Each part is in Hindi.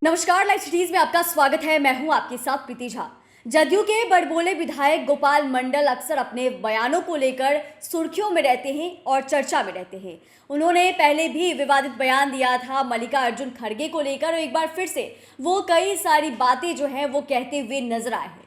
नमस्कार, लाइव सिटीज में आपका स्वागत है। मैं हूं आपके साथ प्रीति झा। जदयू के बड़बोले विधायक गोपाल मंडल अक्सर अपने बयानों को लेकर सुर्खियों में रहते हैं और चर्चा में रहते हैं। उन्होंने पहले भी विवादित बयान दिया था मल्लिकार्जुन खड़गे को लेकर और एक बार फिर से वो कई सारी बातें जो हैं वो कहते हुए नजर आए हैं।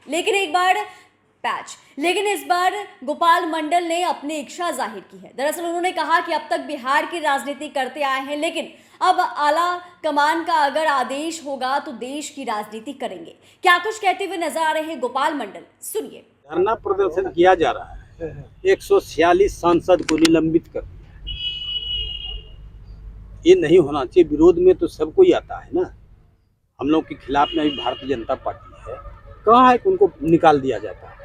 लेकिन इस बार गोपाल मंडल ने अपनी इच्छा जाहिर की है। दरअसल उन्होंने कहा कि अब तक बिहार की राजनीति करते आए हैं, लेकिन अब आला कमान का अगर आदेश होगा तो देश की राजनीति करेंगे। क्या कुछ कहते हुए नजर आ रहे हैं गोपाल मंडल, सुनिए। धरना प्रदर्शन किया जा रहा है, 146 सांसद को निलंबित कर दिया। ये नहीं होना चाहिए। विरोध में तो सब कोई आता है ना। हम लोग के खिलाफ में अभी भारतीय जनता पार्टी है, कहाँ है कि उनको निकाल दिया जाता है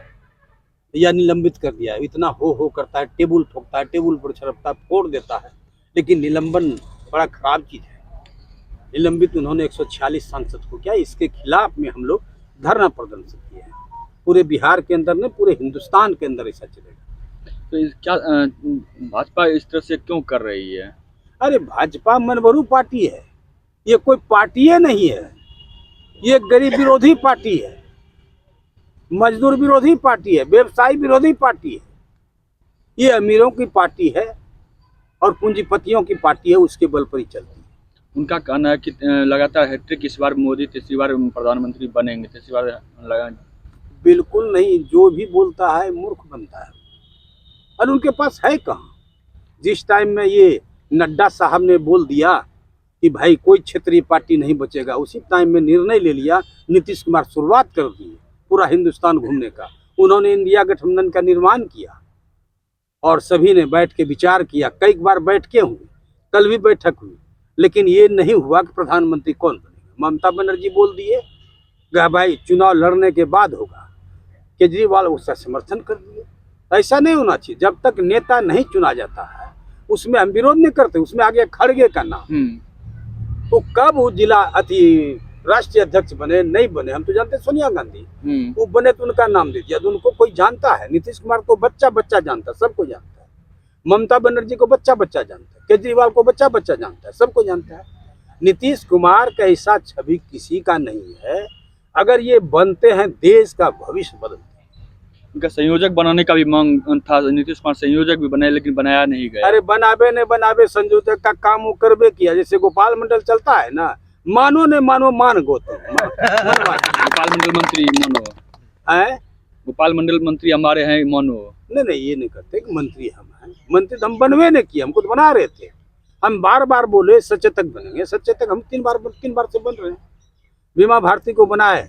या निलंबित कर दिया है। इतना हो करता है, टेबल ठोकता है, टेबल पर छरपता है, फोड़ देता है, लेकिन निलंबन बड़ा खराब चीज है। निलंबित उन्होंने 146 सांसद को किया। इसके खिलाफ में हम लोग धरना प्रदर्शन किए हैं। पूरे बिहार के अंदर नहीं, पूरे हिंदुस्तान के अंदर ऐसा चलेगा। तो क्या भाजपा इस तरह से क्यों कर रही है? अरे भाजपा मनबरू पार्टी है, ये कोई पार्टी नहीं है। ये गरीब विरोधी पार्टी है, मजदूर विरोधी पार्टी है, व्यवसायी विरोधी पार्टी है। ये अमीरों की पार्टी है और पूंजीपतियों की पार्टी है, उसके बल पर ही चलती है। उनका कहना है कि लगातार हैट्रिक, इस बार मोदी तीसरी बार प्रधानमंत्री बनेंगे, तीसरी बार लगा। बिल्कुल नहीं, जो भी बोलता है मूर्ख बनता है। और उनके पास है कहाँ। जिस टाइम में ये नड्डा साहब ने बोल दिया कि भाई कोई क्षेत्रीय पार्टी नहीं बचेगा, उसी टाइम में निर्णय ले लिया। नीतीश कुमार शुरुआत कर दी पूरा हिंदुस्तान घूमने का। उन्होंने इंडिया गठबंधन का निर्माण किया और सभी ने बैठ के विचार किया। कई बार बैठकें हुई, कल भी बैठक हुई, लेकिन ये नहीं हुआ कि प्रधानमंत्री कौन बनेगा। ममता बनर्जी बोल दिए भाई चुनाव लड़ने के बाद होगा। केजरीवाल उसका समर्थन कर दिए। ऐसा नहीं होना चाहिए। जब तक नेता नहीं चुना जाता है उसमें हम विरोध नहीं करते। उसमें आगे खड़गे का नाम, तो कब वो जिला राष्ट्रीय अध्यक्ष बने नहीं बने हम तो जानते। सोनिया गांधी वो बने तो उनका नाम दे दिया, तो उनको कोई जानता है। नीतीश कुमार को बच्चा जानता है, सबको जानता है। ममता बनर्जी को बच्चा जानता है, केजरीवाल को बच्चा जानता है, सबको जानता है। नीतीश कुमार का ऐसा छवि किसी का नहीं है। अगर ये बनते हैं देश का भविष्य बदलते हैं। उनका संयोजक बनाने का भी मांग था, नीतीश कुमार संयोजक भी बनाए, लेकिन बनाया नहीं गया। अरे बनावे न बनावे, संयोजक का काम वो करबे किया। जैसे गोपाल मंडल चलता है ना, मानो ने मानो मान गोते गोपाल मंडल मंत्री मानो है, गोपाल मंडल मंत्री हमारे हैं मानो। नहीं ये नहीं करते कि मंत्री हम हैं। मंत्री तो हम बनवे नहीं किए, हमको तो बना रहे थे। हम बार बार बोले सचेतक बनेंगे, सचेतक हम तीन बार से बन रहे हैं। बीमा भारती को बनाए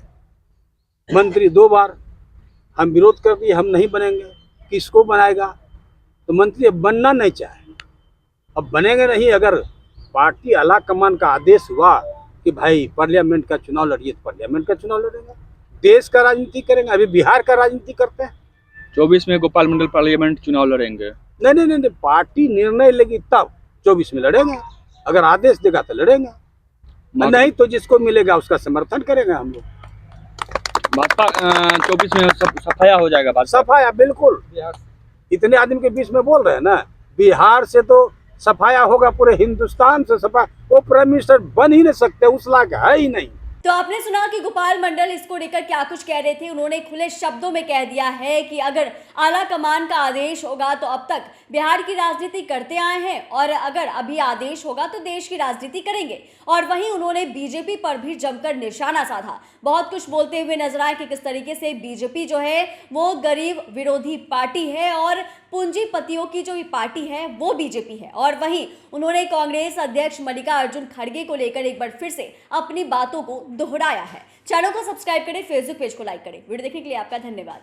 मंत्री 2 बार, हम विरोध कर दिए, हम नहीं बनेंगे। किसको बनाएगा? तो मंत्री अब बनना नहीं चाहे, अब बनेंगे नहीं। अगर पार्टी आला कमान का आदेश हुआ कि भाई पार्लियामेंट का चुनाव लड़िए, तो पार्लियामेंट का चुनाव लड़ेंगे। देश का राजनीति करेंगे। अभी बिहार का राजनीति करते हैं। 24 में गोपाल मंडल पार्लियामेंट चुनाव लड़ेंगे। नहीं, पार्टी निर्णय लेगी तब 24 में लड़ेंगे। अगर आदेश देगा तो लड़ेंगे, नहीं तो जिसको मिलेगा उसका समर्थन करेंगे हम लोग। भाजपा 24 में सफाया हो जाएगा। सफाया बिल्कुल। इतने आदमी के बीच में बोल रहे हैं ना, बिहार से तो सफाया होगा, पूरे हिंदुस्तान से सफाया। वो प्राइम मिनिस्टर बन ही नहीं सकते, उस लायक है ही नहीं। तो आपने सुना कि गोपाल मंडल इसको लेकर क्या कुछ कह रहे थे। उन्होंने खुले शब्दों में कह दिया है कि अगर आला कमान का आदेश होगा तो अब तक बिहार की राजनीति करते आए हैं और अगर अभी आदेश होगा तो देश की राजनीति करेंगे। और वहीं उन्होंने बीजेपी पर भी जमकर निशाना साधा। बहुत कुछ बोलते हुए नजर आए कि किस तरीके से बीजेपी जो है वो गरीब विरोधी पार्टी है और पूंजीपतियों की जो पार्टी है वो बीजेपी है। और वहीं उन्होंने कांग्रेस अध्यक्ष मल्लिकार्जुन खड़गे को लेकर एक बार फिर से अपनी बातों को दोहराया है। चैनल को सब्सक्राइब करें, फेसबुक पेज को लाइक करें। वीडियो देखने के लिए आपका धन्यवाद।